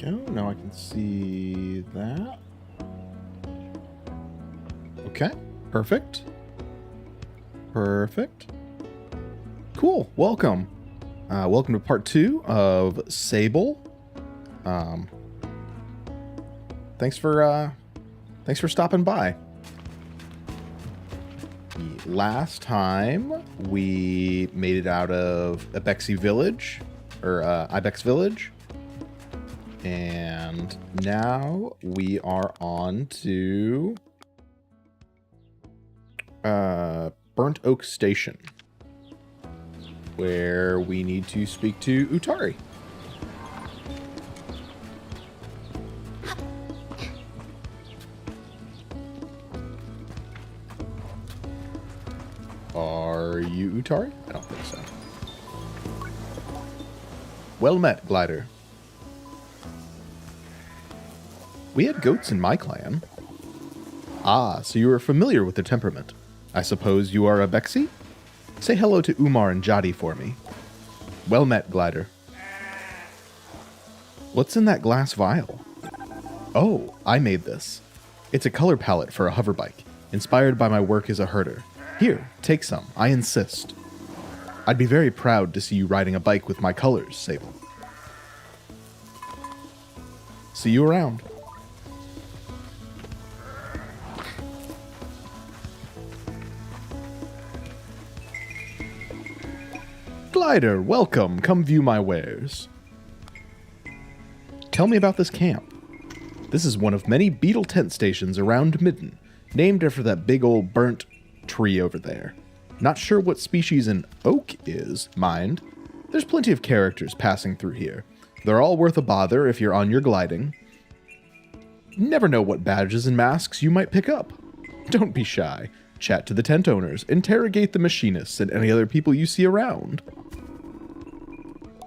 go. Now I can see that. Okay, perfect. Perfect. Cool, welcome. Welcome to part 2 of Sable. Thanks for stopping by. The last time we made it out of Ibexi Village, or Ibex Village, and now we are on to Burnt Oak Station, where we need to speak to Utari. Are you Utari? I don't think so. Well met, Glider. We had goats in my clan. Ah, so you are familiar with their temperament. I suppose you are a Bexi? Say hello to Umar and Jadi for me. Well met, Glider. What's in that glass vial? Oh, I made this. It's a color palette for a hoverbike, inspired by my work as a herder. Here, take some, I insist. I'd be very proud to see you riding a bike with my colors, Sable. See you around. Glider, welcome. Come view my wares. Tell me about this camp. This is one of many beetle tent stations around Midden, named after that big old burnt tree over there. Not sure what species an oak is, mind. There's plenty of characters passing through here. They're all worth a bother if you're on your gliding. Never know what badges and masks you might pick up. Don't be shy. Chat to the tent owners, interrogate the machinists and any other people you see around.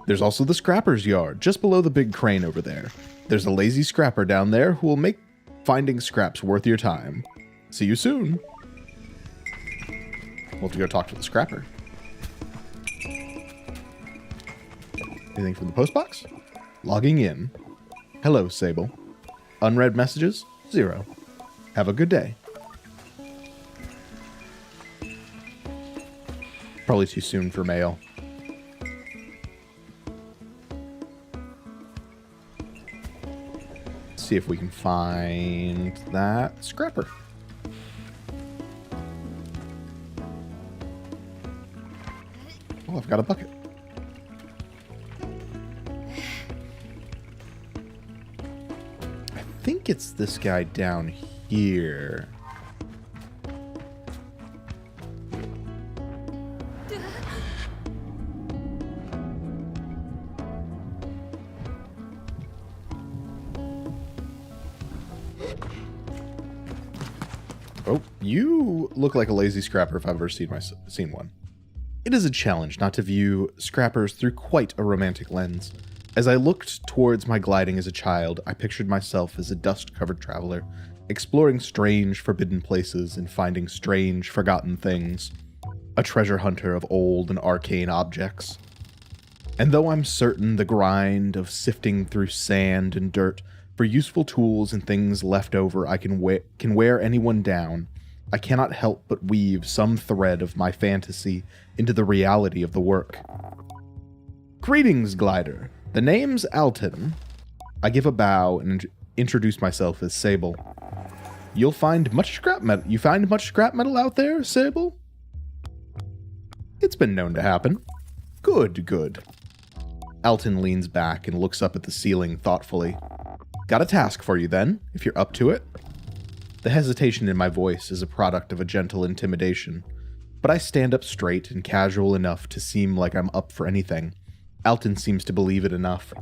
There's also the scrapper's yard, just below the big crane over there. There's a lazy scrapper down there who will make finding scraps worth your time. See you soon. We'll have to go talk to the scrapper. Anything from the postbox? Logging in. Hello, Sable. Unread messages? 0. Have a good day. Probably too soon for mail. Let's see if we can find that scrapper. Oh, I've got a bucket. I think it's this guy down here. Oh, you look like a lazy scrapper if I've ever seen one. It is a challenge not to view scrappers through quite a romantic lens. As I looked towards my gliding as a child, I pictured myself as a dust-covered traveler, exploring strange, forbidden places and finding strange, forgotten things. A treasure hunter of old and arcane objects. And though I'm certain the grind of sifting through sand and dirt for useful tools and things left over I can wear anyone down, I cannot help but weave some thread of my fantasy into the reality of the work. Greetings, Glider. The name's Alton. I give a bow and introduce myself as Sable. You find much scrap metal out there, Sable? It's been known to happen. Good, good. Alton leans back and looks up at the ceiling thoughtfully. Got a task for you then, if you're up to it. The hesitation in my voice is a product of a gentle intimidation, but I stand up straight and casual enough to seem like I'm up for anything. Alton seems to believe it enough.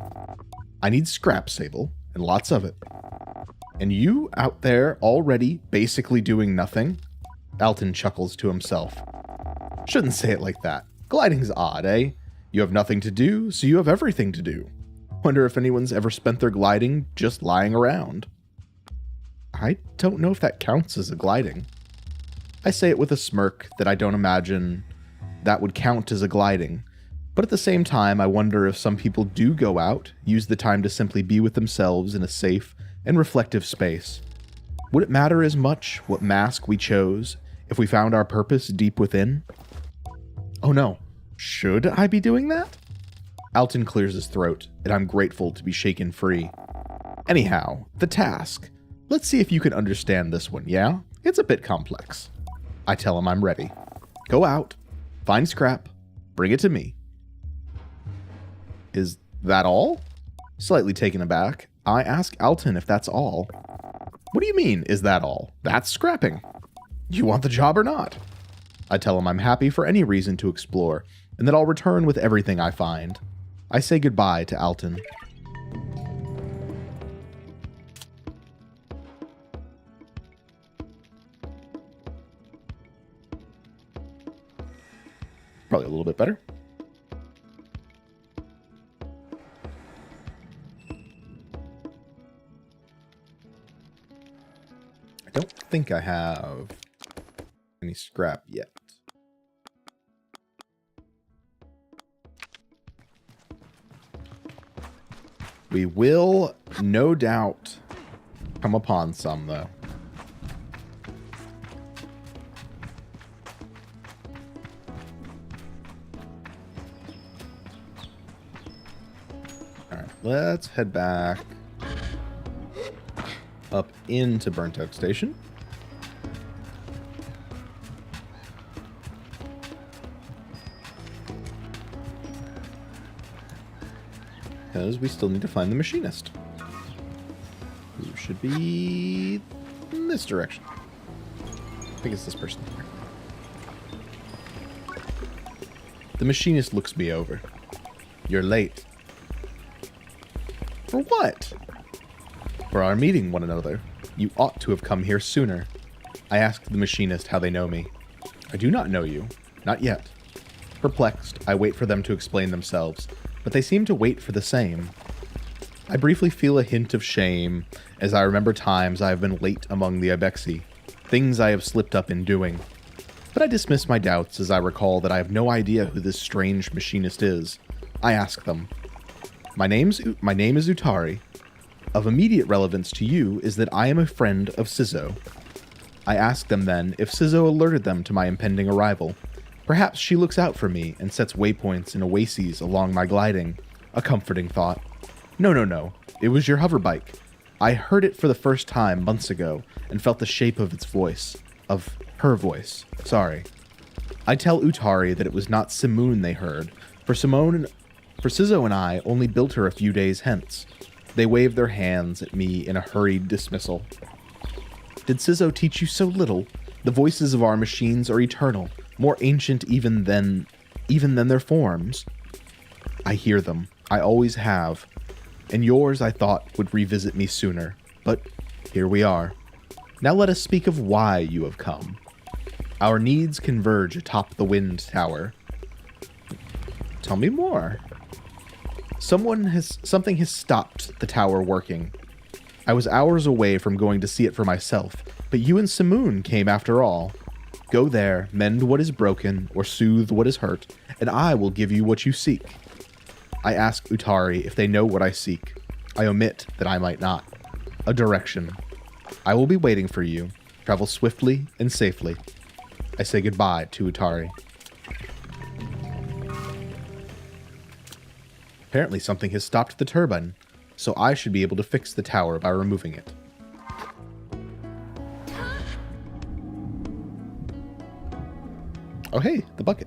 I need scrap, Sable, and lots of it. And you out there already basically doing nothing? Alton chuckles to himself. Shouldn't say it like that. Gliding's odd, eh? You have nothing to do, so you have everything to do. Wonder if anyone's ever spent their gliding just lying around. I don't know if that counts as a gliding. I say it with a smirk that I don't imagine that would count as a gliding, But at the same time, I wonder if some people do go out, use the time to simply be with themselves in a safe and reflective space. Would it matter as much what mask we chose if we found our purpose deep within? Oh no, should I be doing that? Alton clears his throat, and I'm grateful to be shaken free. Anyhow, the task. Let's see if you can understand this one, yeah? It's a bit complex. I tell him I'm ready. Go out, find scrap, bring it to me. Is that all? Slightly taken aback, I ask Alton if that's all. What do you mean, is that all? That's scrapping. You want the job or not? I tell him I'm happy for any reason to explore, and that I'll return with everything I find. I say goodbye to Alton. Probably a little bit better. I don't think I have any scrap yet. We will, no doubt, come upon some, though. Alright, let's head back up into Burnt Oak Station. Because we still need to find the machinist, who should be in this direction. I think it's this person here. The machinist looks me over. You're late. For what? For our meeting one another. You ought to have come here sooner. I asked the machinist how they know me. I do not know you. Not yet. Perplexed, I wait for them to explain themselves, but they seem to wait for the same. I briefly feel a hint of shame as I remember times I have been late among the Ibexi, things I have slipped up in doing. But I dismiss my doubts as I recall that I have no idea who this strange machinist is. I ask them. My name is Utari. Of immediate relevance to you is that I am a friend of Sizzo. I ask them then if Sizzo alerted them to my impending arrival. Perhaps she looks out for me and sets waypoints and oases along my gliding. A comforting thought. No. It was your hoverbike. I heard it for the first time months ago and felt the shape of its voice. Of her voice. Sorry. I tell Utari that it was not Simoon they heard, for Sizzo and I only built her a few days hence. They wave their hands at me in a hurried dismissal. Did Sizzo teach you so little? The voices of our machines are eternal, more ancient even than their forms. I hear them. I always have. And yours, I thought, would revisit me sooner. But here we are. Now let us speak of why you have come. Our needs converge atop the wind tower. Tell me more. Something has stopped the tower working. I was hours away from going to see it for myself, but you and Simoon came after all. Go there, mend what is broken, or soothe what is hurt, and I will give you what you seek. I ask Utari if they know what I seek. I omit that I might not. A direction. I will be waiting for you. Travel swiftly and safely. I say goodbye to Utari. Apparently something has stopped the turbine, so I should be able to fix the tower by removing it. Oh hey, the bucket.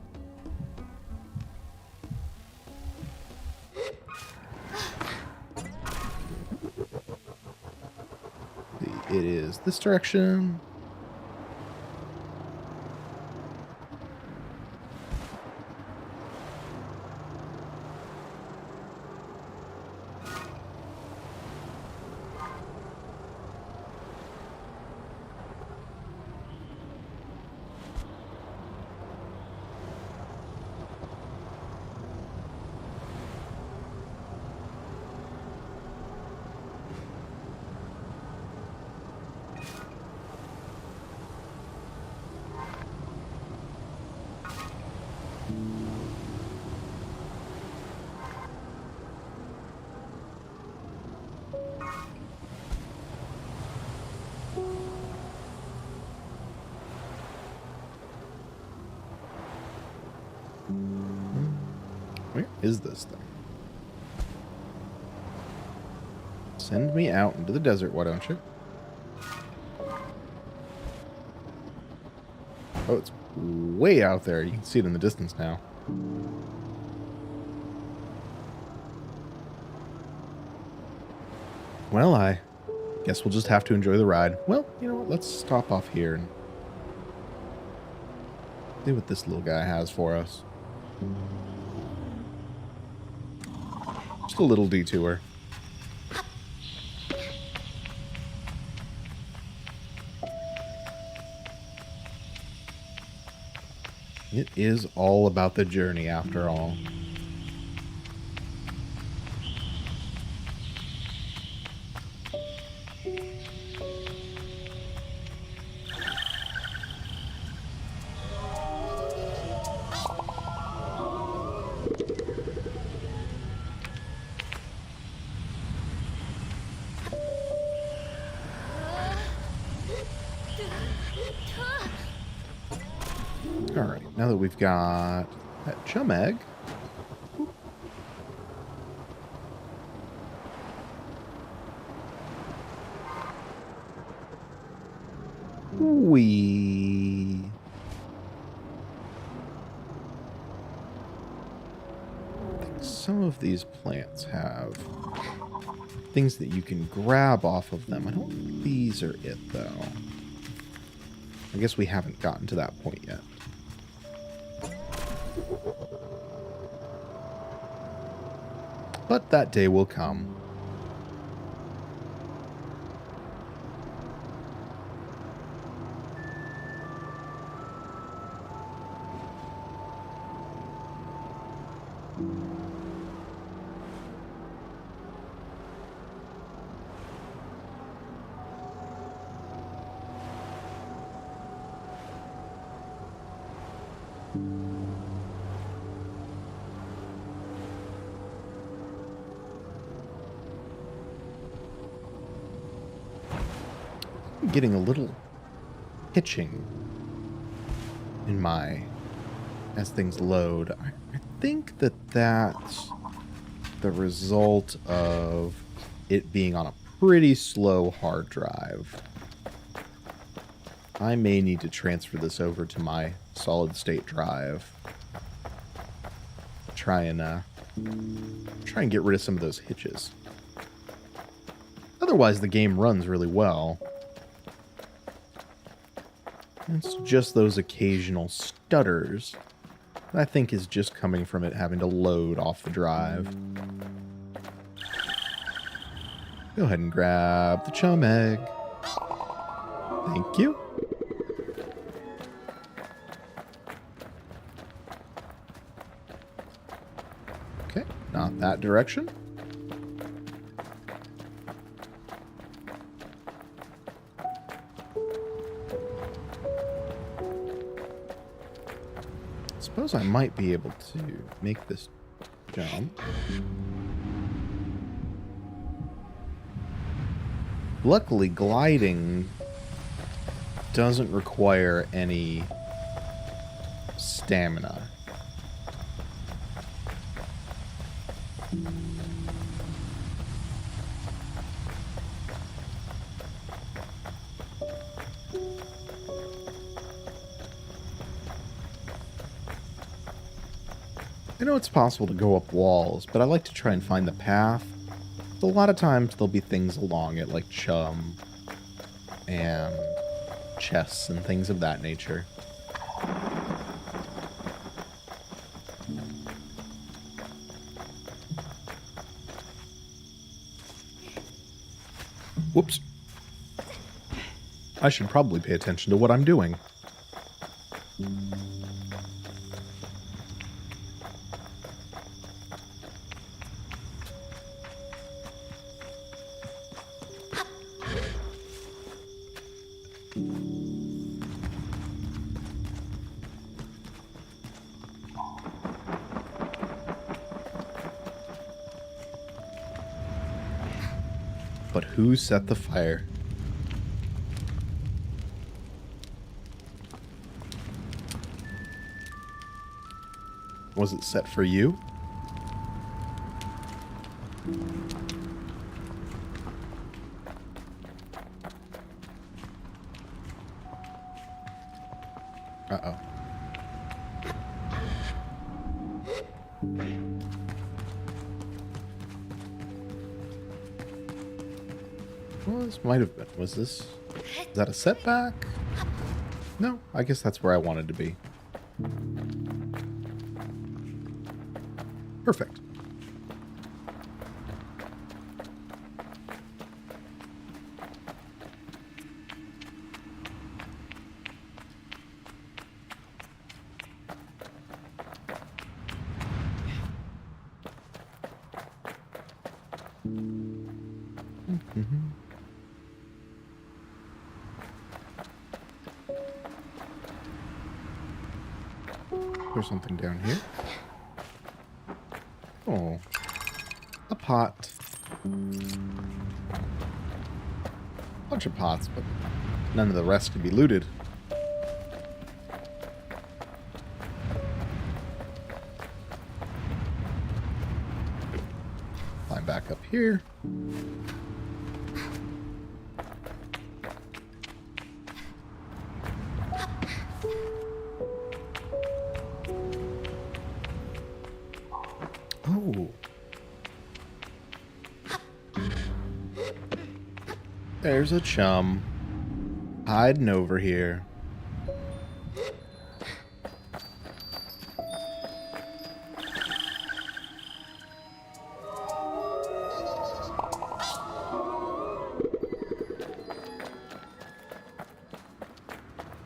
It is this direction. Where is this thing? Send me out into the desert, why don't you? Oh, it's way out there. You can see it in the distance now. Well, I guess we'll just have to enjoy the ride. Well, you know what? Let's stop off here and see what this little guy has for us. Just a little detour. It is all about the journey, after all. Alright, now that we've got that chum egg. Wee. I think some of these plants have things that you can grab off of them. I don't think these are it, though. I guess we haven't gotten to that point yet. But that day will come. I'm getting a little hitching in my as things load. I think that that's the result of it being on a pretty slow hard drive. I may need to transfer this over to my solid state drive. Try and get rid of some of those hitches. Otherwise, the game runs really well. It's just those occasional stutters that I think is just coming from it having to load off the drive. Go ahead and grab the chum egg. Thank you. Okay, not that direction. Suppose I might be able to make this jump. Luckily, gliding doesn't require any stamina. I know it's possible to go up walls, but I like to try and find the path. A lot of times there'll be things along it, like chum and chests and things of that nature. Whoops. I should probably pay attention to what I'm doing. But who set the fire? Was it set for you? Uh-oh. Well, this might have been. Was this... Is that a setback? No, I guess that's where I wanted to be. Perfect. There's something down here. Oh. A pot. Bunch of pots, but none of the rest can be looted. Climb back up here. Oh. There's a chum hiding over here.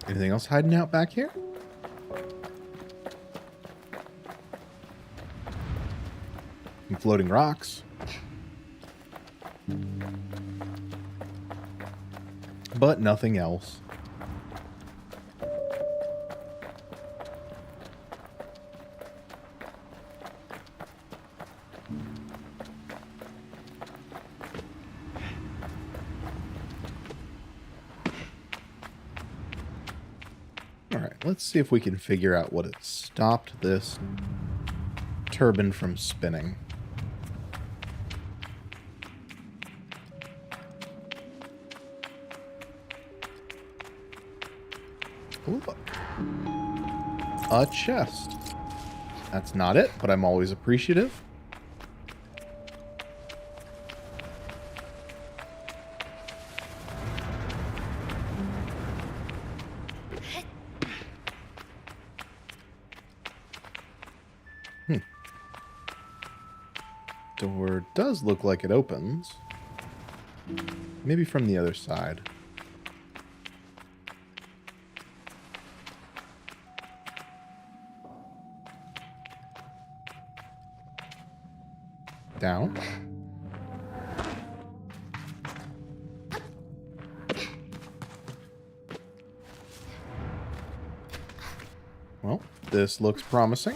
Anything else hiding out back here? Some floating rocks. But nothing else. Alright, let's see if we can figure out what had stopped this turbine from spinning. Look. A chest. That's not it, but I'm always appreciative. Door does look like it opens. Maybe from the other side. Down. Well, this looks promising.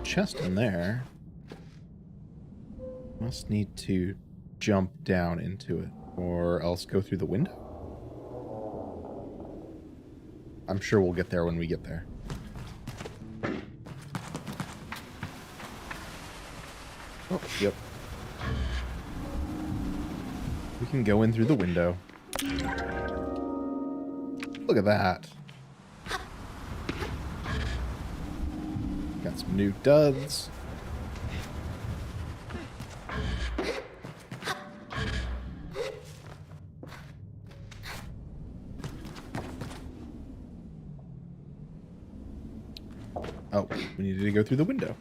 Chest in there. Must need to jump down into it, or else go through the window. I'm sure we'll get there when we get there. Oh, yep. We can go in through the window. Look at that. Got some new duds. Oh, we needed to go through the window.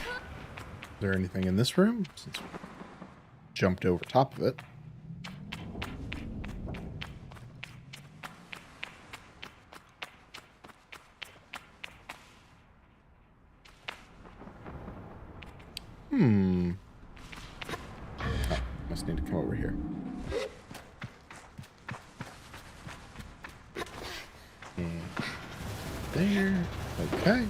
Is there anything in this room? Since we jumped over top of it. Oh, must need to come over here. And there. Okay.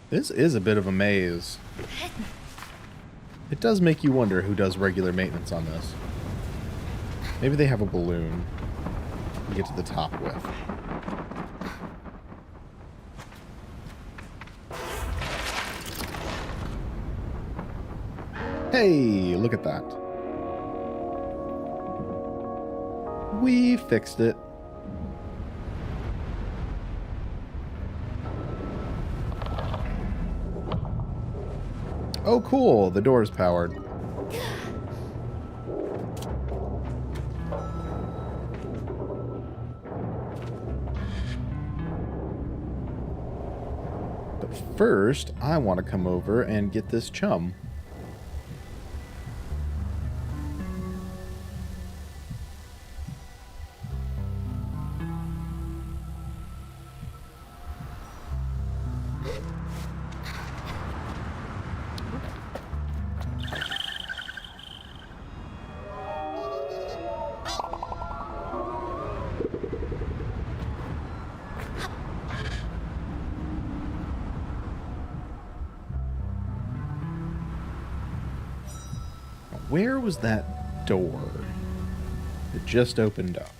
This is a bit of a maze. It does make you wonder who does regular maintenance on this. Maybe they have a balloon to get to the top with. Hey, look at that. We fixed it. Oh, cool. The door is powered. But first, I want to come over and get this chum. Where was that door that just opened up?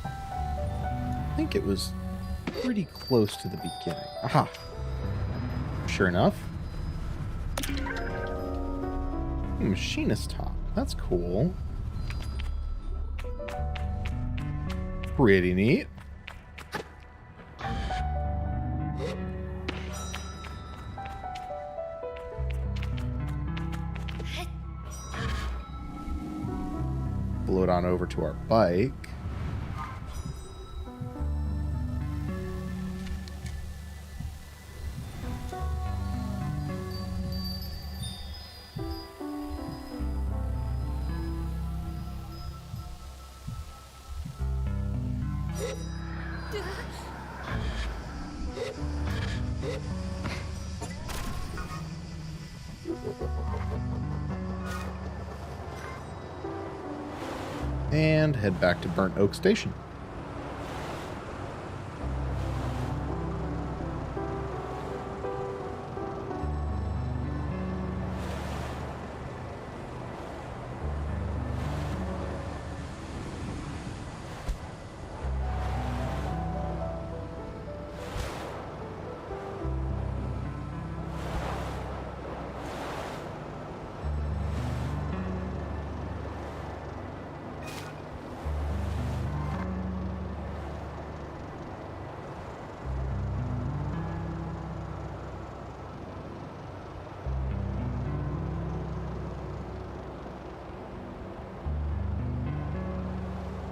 I think it was pretty close to the beginning. Aha! Sure enough. Machinist top. That's cool. Pretty neat. Float on over to our bike. And head back to Burnt Oak Station.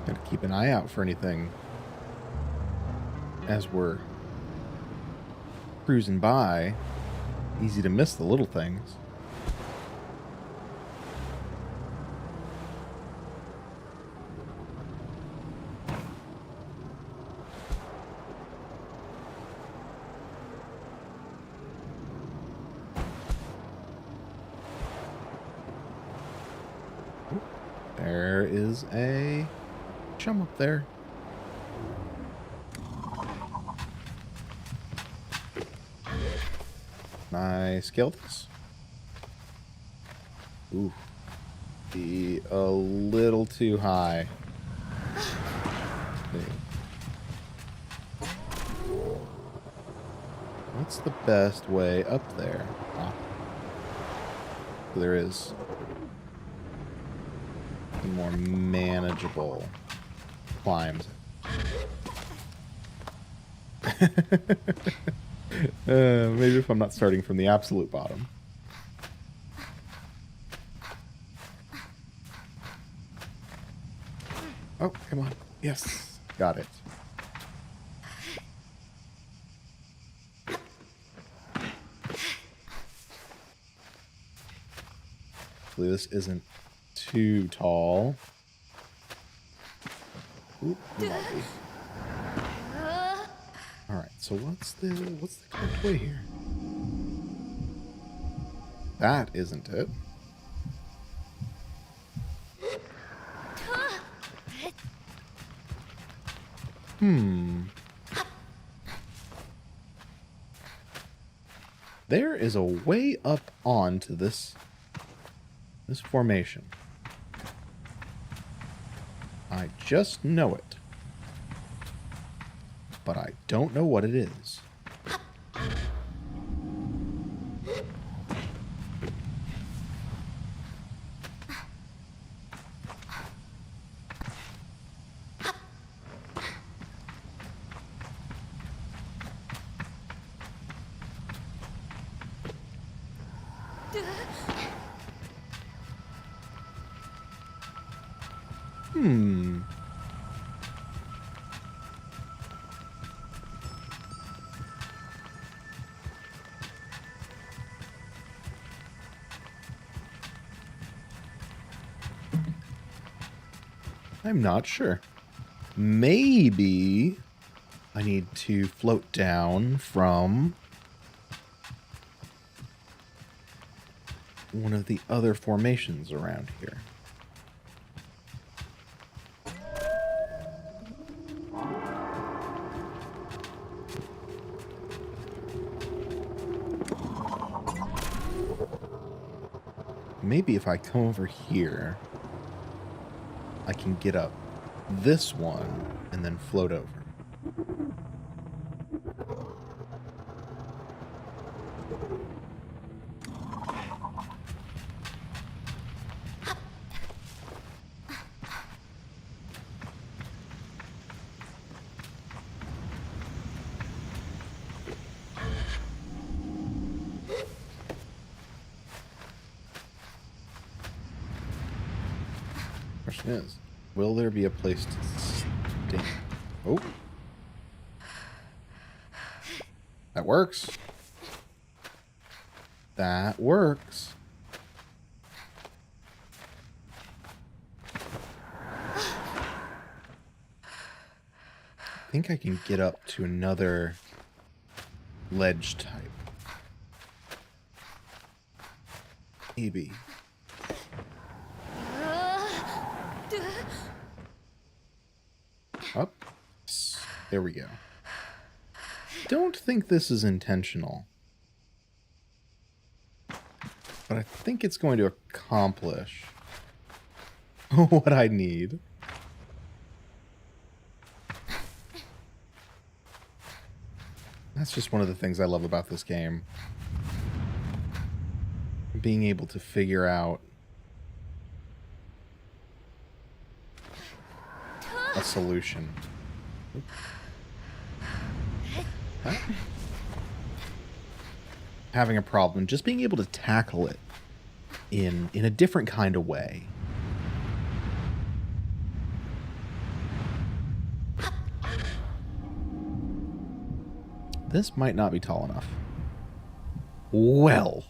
Gotta keep an eye out for anything as we're cruising by. Easy to miss the little things. There is a chum up there. I scale this. Ooh. Be a little too high. What's the best way up there? Ah. There is a more manageable climbs. Maybe if I'm not starting from the absolute bottom. Oh, come on. Yes. Got it. Hopefully this isn't too tall. Oop, lovely. Alright, so what's the correct way here? That isn't it. There is a way up onto this formation. I just know it. But I don't know what it is. I'm not sure. Maybe I need to float down from one of the other formations around here. Maybe if I come over here, I can get up this one and then float over. Question is, will there be a place to stay? Oh. That works. That works. I think I can get up to another ledge type. Maybe. Up. There we go. Don't think this is intentional. But I think it's going to accomplish what I need. That's just one of the things I love about this game. Being able to figure out a solution. Huh? Having a problem, just being able to tackle it in a different kind of way. This might not be tall enough. Well.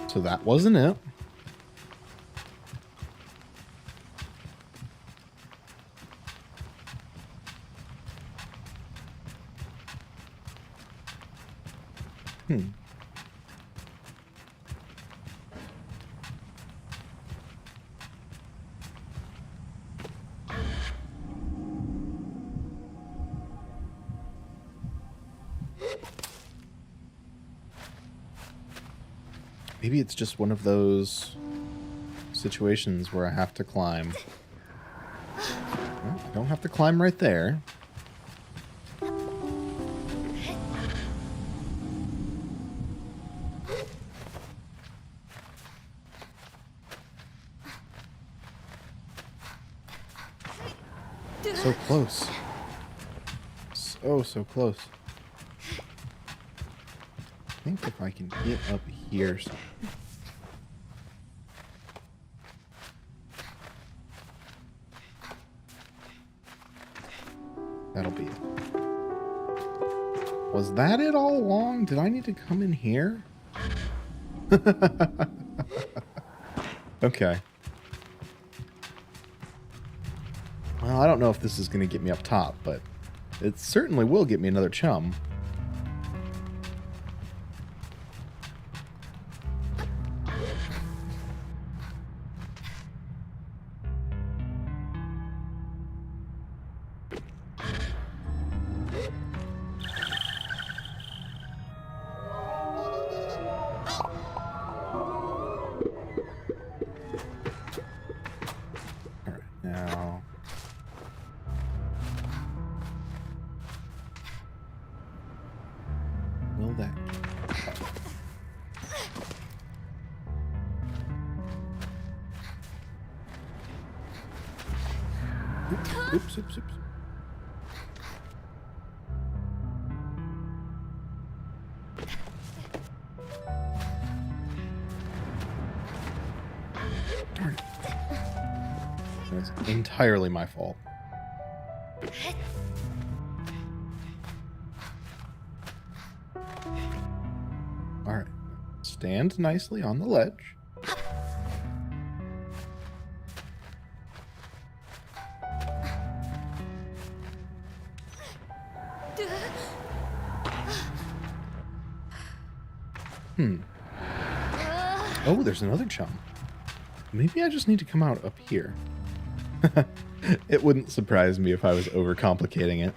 So that wasn't it. Maybe it's just one of those situations where I have to climb. Well, I don't have to climb right there. So close. So close. I think if I can get up here. That'll be it. Was that it all along? Did I need to come in here? Okay. Well, I don't know if this is going to get me up top, but it certainly will get me another chum. Now, will that? Oops, oops, oops. Darn it. It's entirely my fault. Alright. Stand nicely on the ledge. Oh, there's another chum. Maybe I just need to come out up here. It wouldn't surprise me if I was overcomplicating it.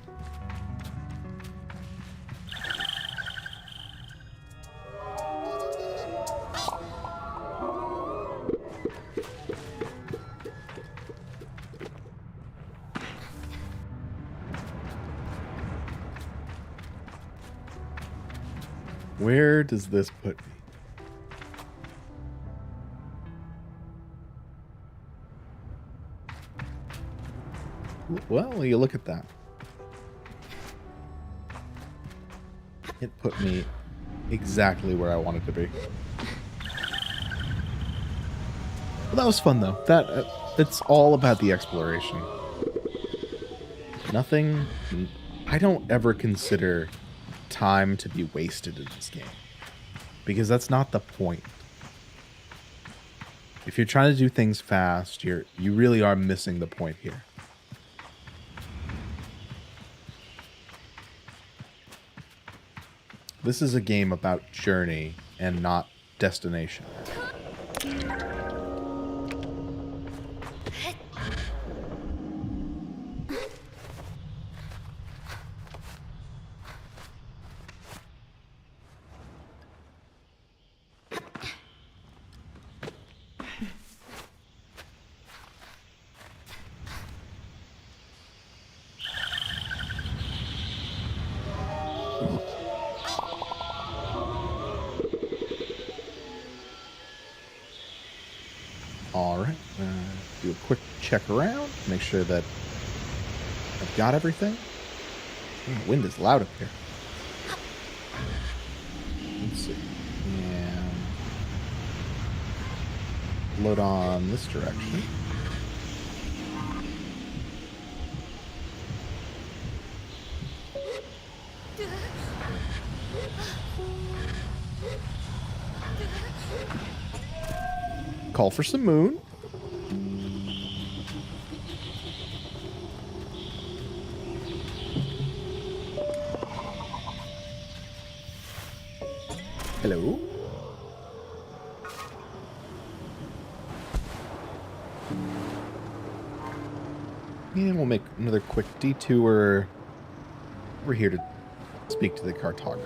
Where does this put me? Well, you look at that. It put me exactly where I wanted to be. Well, that was fun, though. It's all about the exploration. Nothing... I don't ever consider time to be wasted in this game, because that's not the point. If you're trying to do things fast, you really are missing the point here. This is a game about journey and not destination. Alright, do a quick check around, make sure that I've got everything. The wind is loud up here. Let's see. And load on this direction. Call for some moon. Hello. And we'll make another quick detour. We're here to speak to the cartographer.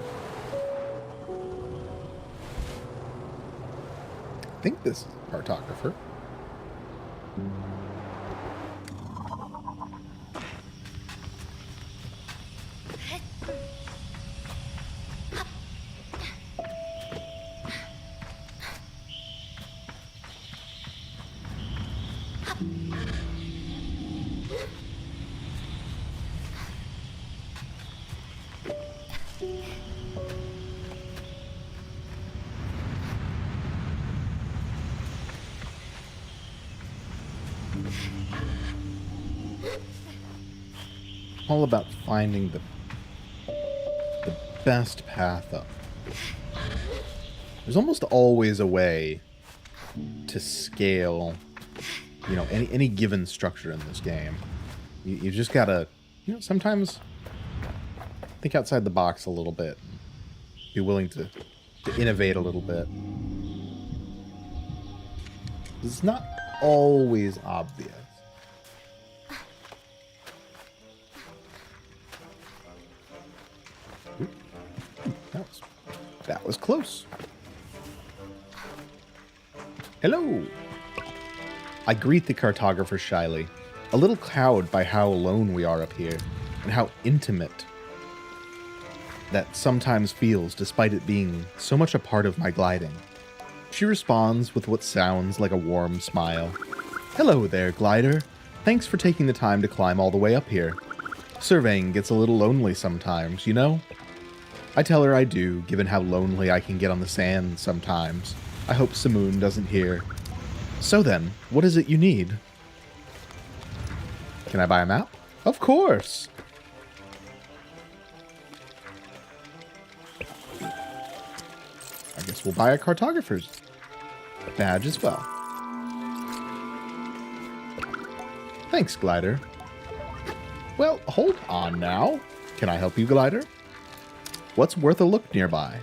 I think this is a cartographer. all about finding the best path up. There's almost always a way to scale, you know, any given structure in this game. You just gotta, you know, sometimes think outside the box a little bit. Be willing to innovate a little bit. It's not always obvious. Ooh, that was close. Hello! I greet the cartographer shyly, a little cowed by how alone we are up here, and how intimate that sometimes feels despite it being so much a part of my gliding. She responds with what sounds like a warm smile. Hello there, glider. Thanks for taking the time to climb all the way up here. Surveying gets a little lonely sometimes, you know? I tell her I do, given how lonely I can get on the sand sometimes. I hope Simoon doesn't hear. So then, what is it you need? Can I buy a map? Of course! I guess we'll buy a cartographer's badge as well. Thanks, Glider. Well, hold on now. Can I help you, Glider? What's worth a look nearby?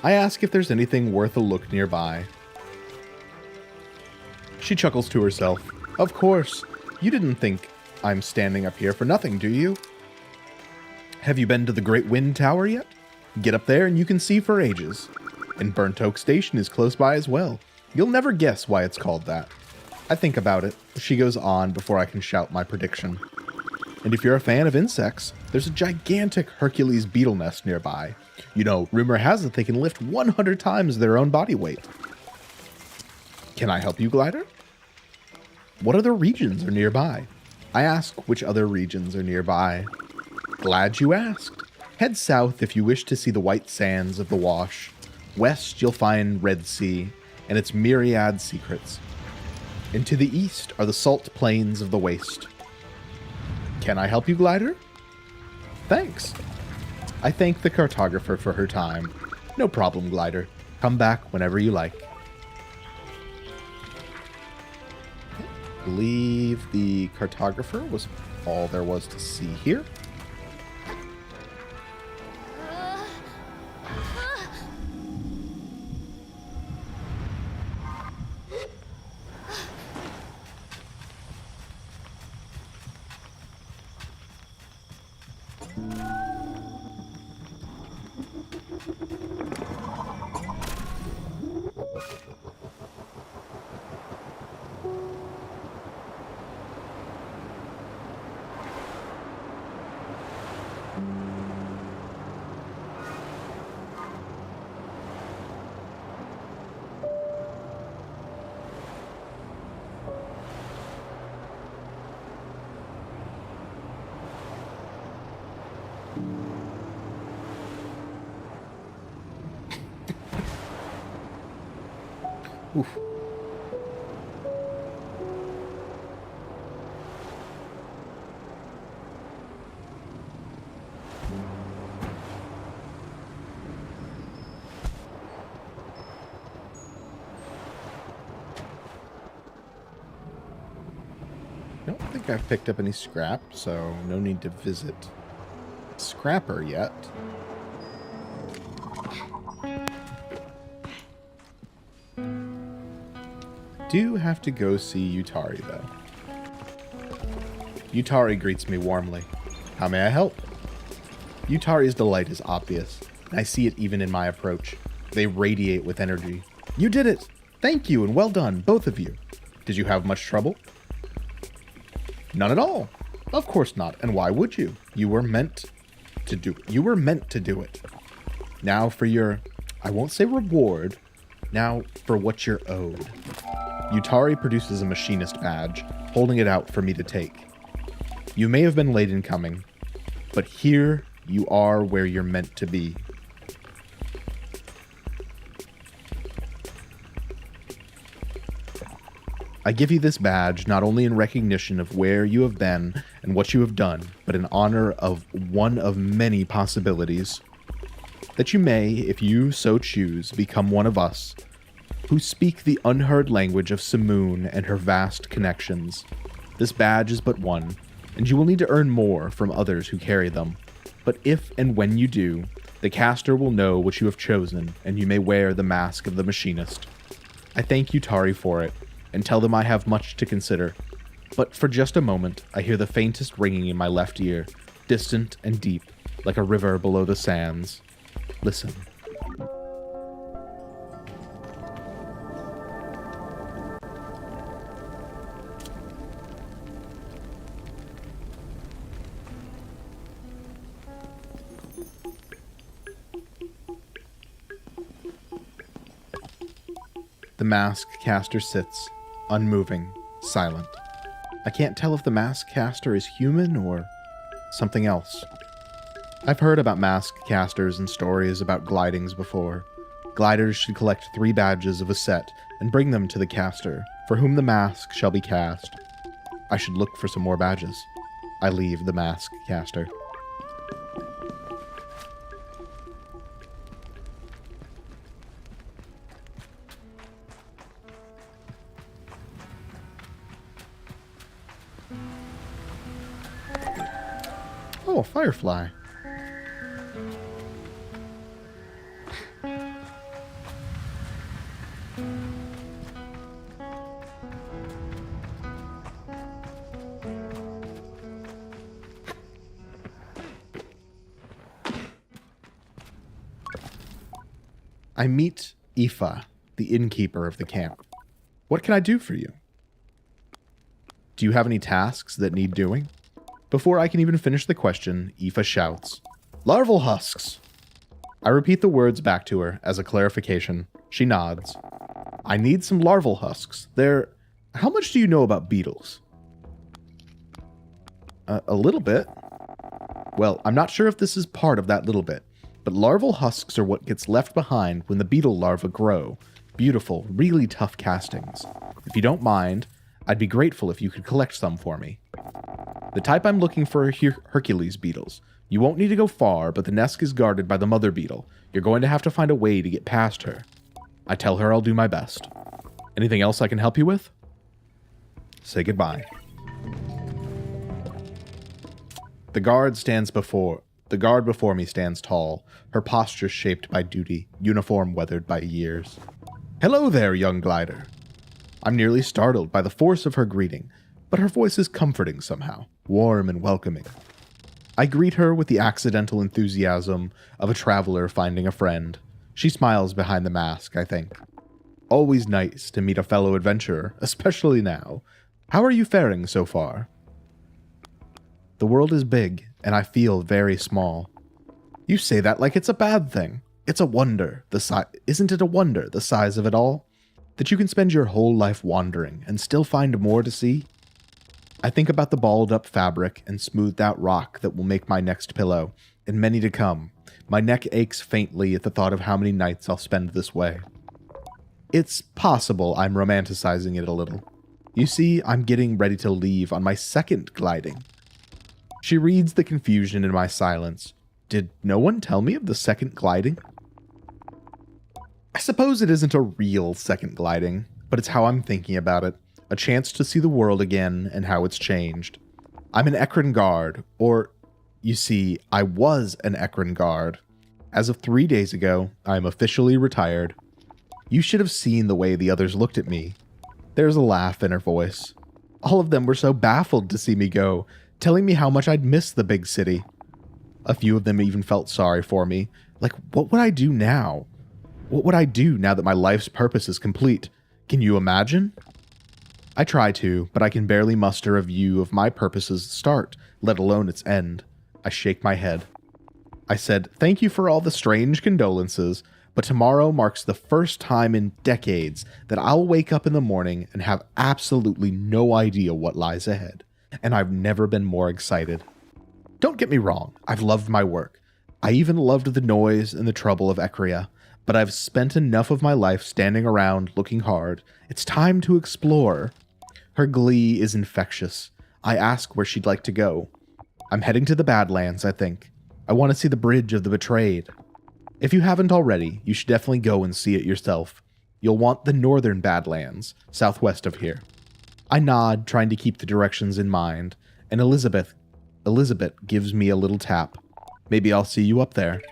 I ask if there's anything worth a look nearby. She chuckles to herself. Of course. You didn't think I'm standing up here for nothing, do you? Have you been to the Great Wind Tower yet? Get up there and you can see for ages. And Burnt Oak Station is close by as well. You'll never guess why it's called that. I think about it. She goes on before I can shout my prediction. And if you're a fan of insects, there's a gigantic Hercules beetle nest nearby. You know, rumor has it they can lift 100 times their own body weight. Can I help you, Glider? What other regions are nearby? I ask which other regions are nearby. Glad you asked. Head south if you wish to see the white sands of the Wash. West, you'll find Red Sea and its myriad secrets. And to the east are the salt plains of the Waste. Can I help you, Glider? Thanks. I thank the cartographer for her time. No problem, Glider. Come back whenever you like. I believe the cartographer was all there was to see here. Oof. I don't think I've picked up any scrap, so no need to visit Scrapper yet. Do have to go see Yutari, though. Yutari greets me warmly. How may I help? Yutari's delight is obvious, and I see it even in my approach. They radiate with energy. You did it! Thank you, and well done, both of you. Did you have much trouble? None at all. Of course not, and why would you? You were meant to do it. You were meant to do it. Now for your, I won't say reward, now for what you're owed. Yutari produces a machinist badge, holding it out for me to take. You may have been late in coming, but here you are where you're meant to be. I give you this badge not only in recognition of where you have been and what you have done, but in honor of one of many possibilities. That you may, if you so choose, become one of us, who speak the unheard language of Simoon and her vast connections. This badge is but one, and you will need to earn more from others who carry them. But if and when you do, the caster will know what you have chosen, and you may wear the mask of the machinist. I thank you, Tari, for it, and tell them I have much to consider. But for just a moment, I hear the faintest ringing in my left ear, distant and deep, like a river below the sands. Listen. The mask caster sits, unmoving, silent. I can't tell if the mask caster is human or something else. I've heard about mask casters and stories about glidings before. Gliders should collect 3 badges of a set and bring them to the caster, for whom the mask shall be cast. I should look for some more badges. I leave the mask caster. Oh, a firefly. I meet Aoife, the innkeeper of the camp. What can I do for you? Do you have any tasks that need doing? Before I can even finish the question, Aoife shouts, "Larval husks!" I repeat the words back to her as a clarification. She nods. I need some larval husks. How much do you know about beetles? A little bit. Well, I'm not sure if this is part of that little bit, but larval husks are what gets left behind when the beetle larvae grow. Beautiful, really tough castings. If you don't mind, I'd be grateful if you could collect some for me. The type I'm looking for are Hercules beetles. You won't need to go far, but the nest is guarded by the mother beetle. You're going to have to find a way to get past her. I tell her I'll do my best. Anything else I can help you with? Say goodbye. The guard before me stands tall, her posture shaped by duty, uniform weathered by years. Hello there, young glider. I'm nearly startled by the force of her greeting, but her voice is comforting somehow, warm and welcoming. I greet her with the accidental enthusiasm of a traveler finding a friend. She smiles behind the mask, I think. Always nice to meet a fellow adventurer, especially now. How are you faring so far? The world is big, and I feel very small. You say that like it's a bad thing. It's a wonder. Isn't it a wonder, the size of it all? That you can spend your whole life wandering and still find more to see? I think about the balled up fabric and smoothed out rock that will make my next pillow, and many to come. My neck aches faintly at the thought of how many nights I'll spend this way. It's possible I'm romanticizing it a little. You see, I'm getting ready to leave on my second gliding. She reads the confusion in my silence. Did no one tell me of the second gliding? I suppose it isn't a real second gliding, but it's how I'm thinking about it. A chance to see the world again and how it's changed. I'm an Ekron guard, or, you see, I was an Ekron guard. As of 3 days ago, I am officially retired. You should have seen the way the others looked at me. There's a laugh in her voice. All of them were so baffled to see me go, telling me how much I'd miss the big city. A few of them even felt sorry for me. Like, what would I do now? What would I do now that my life's purpose is complete? Can you imagine? I try to, but I can barely muster a view of my purpose's start, let alone its end. I shake my head. I said, thank you for all the strange condolences, but tomorrow marks the first time in decades that I'll wake up in the morning and have absolutely no idea what lies ahead. And I've never been more excited. Don't get me wrong, I've loved my work. I even loved the noise and the trouble of Ecria, but I've spent enough of my life standing around looking hard. It's time to explore. Her glee is infectious. I ask where she'd like to go. I'm heading to the Badlands, I think. I want to see the Bridge of the Betrayed. If you haven't already, you should definitely go and see it yourself. You'll want the northern Badlands, southwest of here. I nod, trying to keep the directions in mind, and Elizabeth gives me a little tap. Maybe I'll see you up there.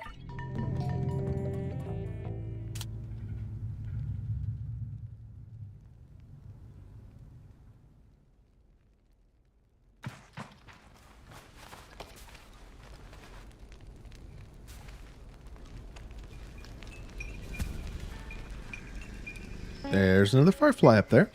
There's another firefly up there.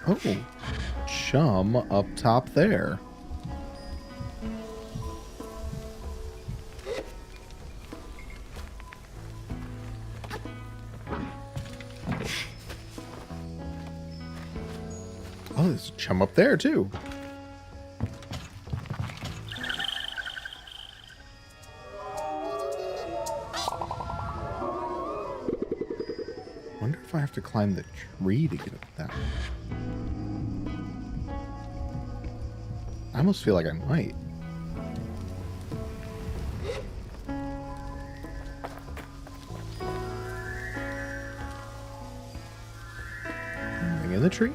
Oh, chum up top there. Oh, there's a chum up there, too. Wonder if I have to climb the tree to get up that way. I almost feel like I might. Anything in the tree?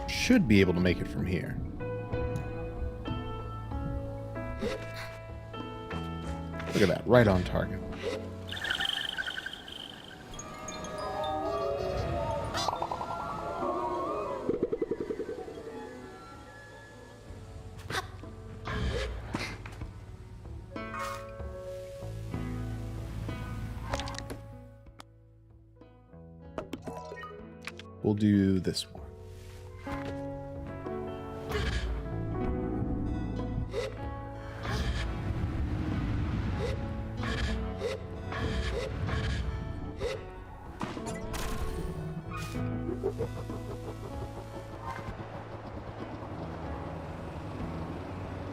Should be able to make it from here. Look at that, right on target. We'll do this one.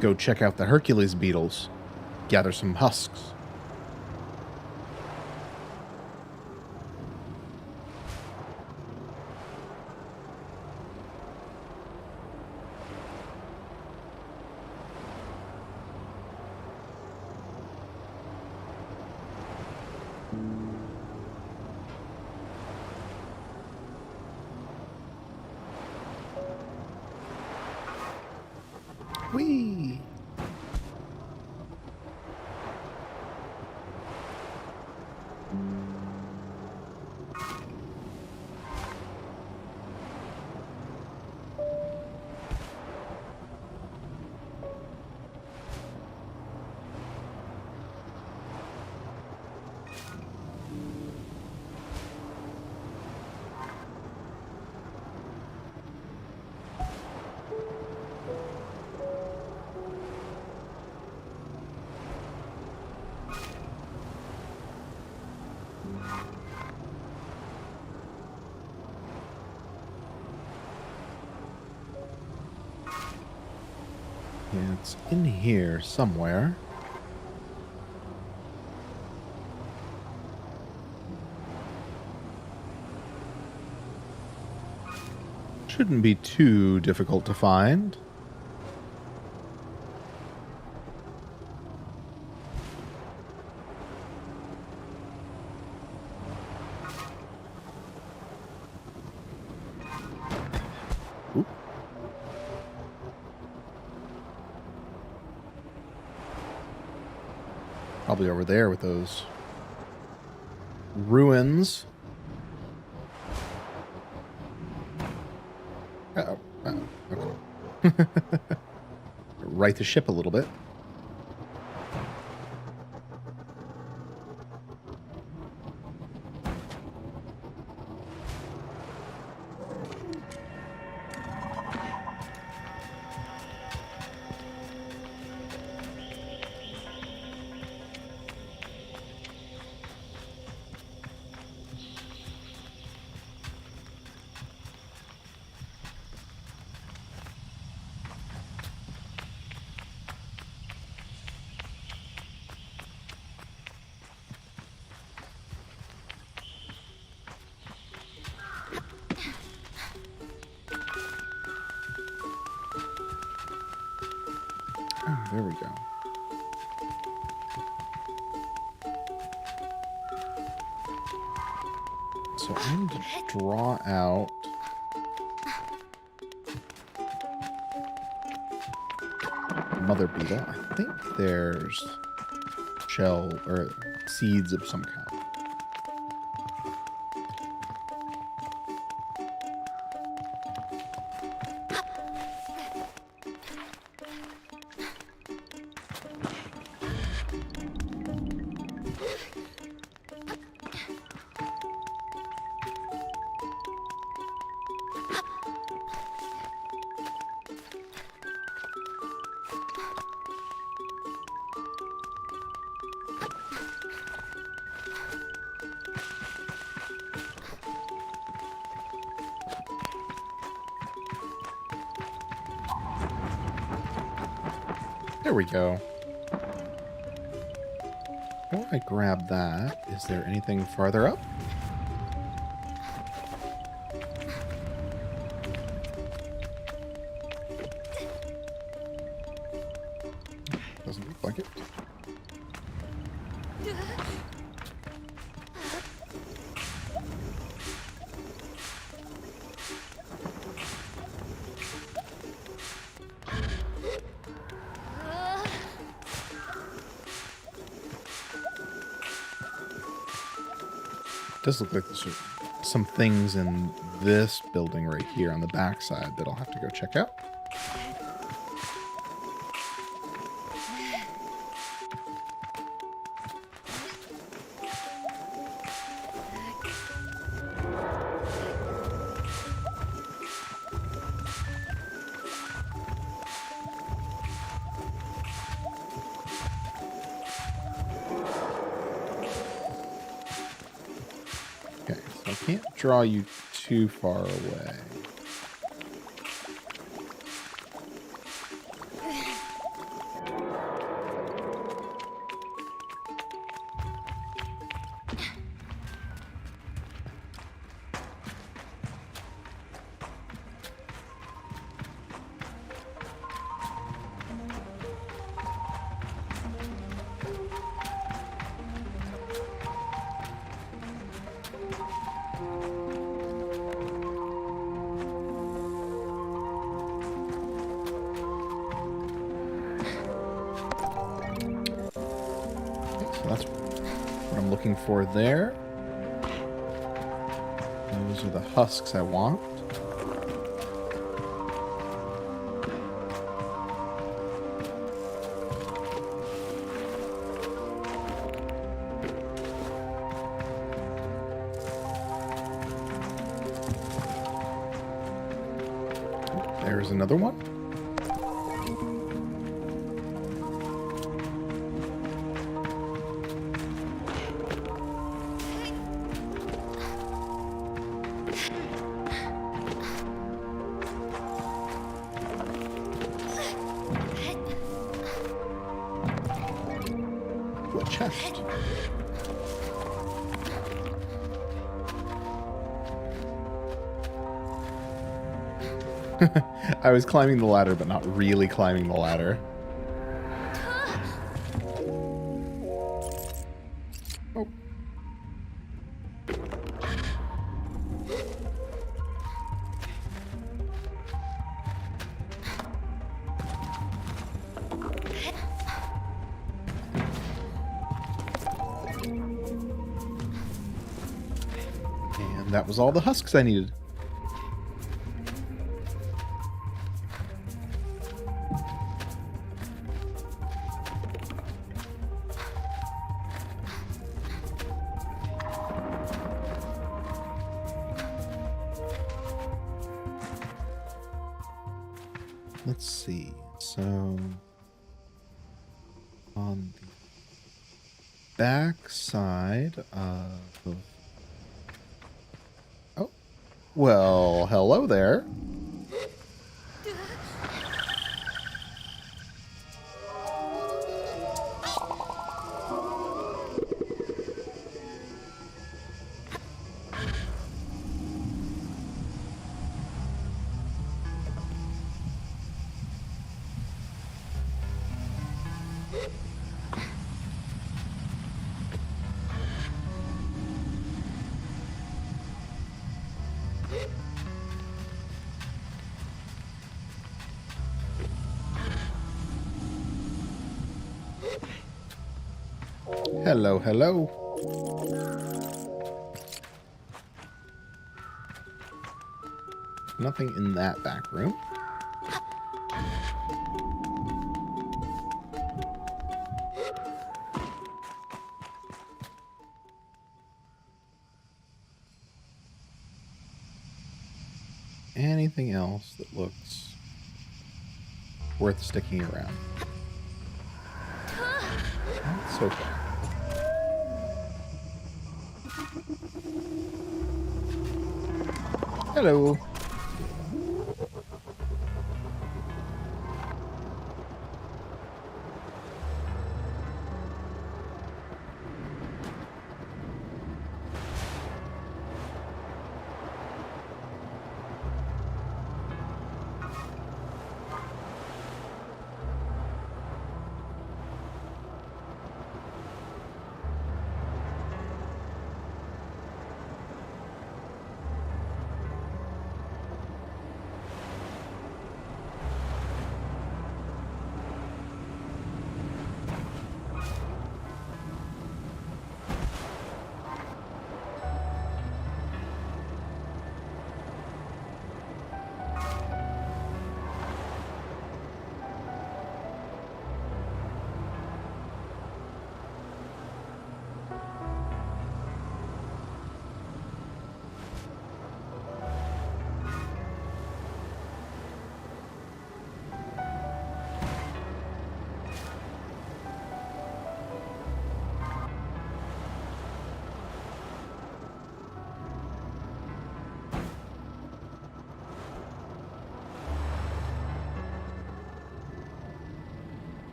Go check out the Hercules beetles. Gather some husks. Whee! Yeah, it's in here somewhere. Shouldn't be too difficult to find. probably over there with those ruins. Uh-oh. Uh-oh. Okay. Right the ship a little bit. Oh, there we go. So I need to draw out mother beetle. I think there's shell or seeds of some kind. There we go. Before I grab that, is there anything farther up? Doesn't look like it. Does look like there's some things in this building right here on the backside that I'll have to go check out. Okay, so I can't draw you too far away. That's what I'm looking for there. Those are the husks I want. There's another one. What chest? I was climbing the ladder, but not really climbing the ladder. Oh. And that was all the husks I needed. Let's see. So on the back side of... Oh, well, hello there. Hello, hello. Nothing in that back room. Anything else that looks worth sticking around? Not so far. Hello.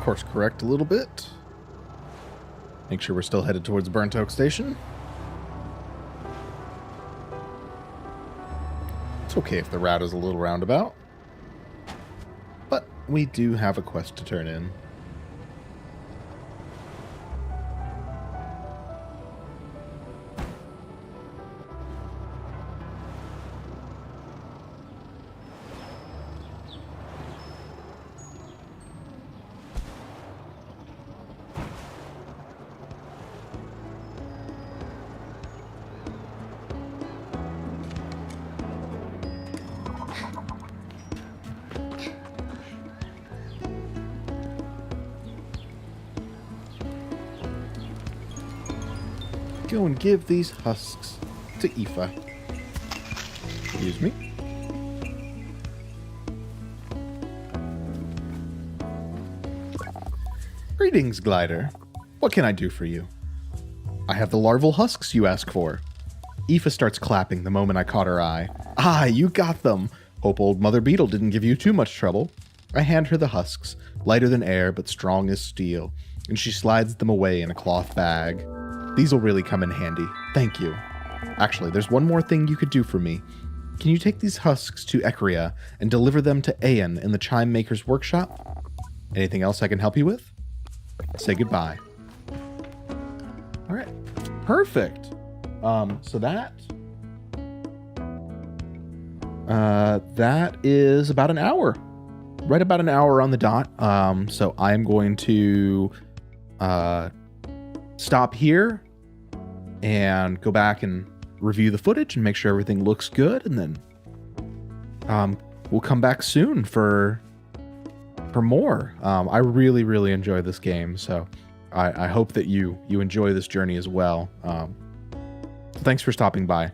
Course correct a little bit. Make sure we're still headed towards Burnt Oak Station. It's okay if the route is a little roundabout, but we do have a quest to turn in. Go and give these husks to Aoife. Excuse me. Greetings, Glider. What can I do for you? I have the larval husks you ask for. Aoife starts clapping the moment I caught her eye. Ah, you got them. Hope old Mother Beetle didn't give you too much trouble. I hand her the husks, lighter than air but strong as steel, and she slides them away in a cloth bag. These will really come in handy. Thank you. Actually, there's one more thing you could do for me. Can you take these husks to Ekria and deliver them to Aeon in the Chime Maker's workshop? Anything else I can help you with? Say goodbye. All right. Perfect. So that is about an hour. Right about an hour on the dot. So I'm going to stop here and go back and review the footage and make sure everything looks good, and then we'll come back soon for more. I really enjoy this game, so I hope that you enjoy this journey as well. Thanks for stopping by.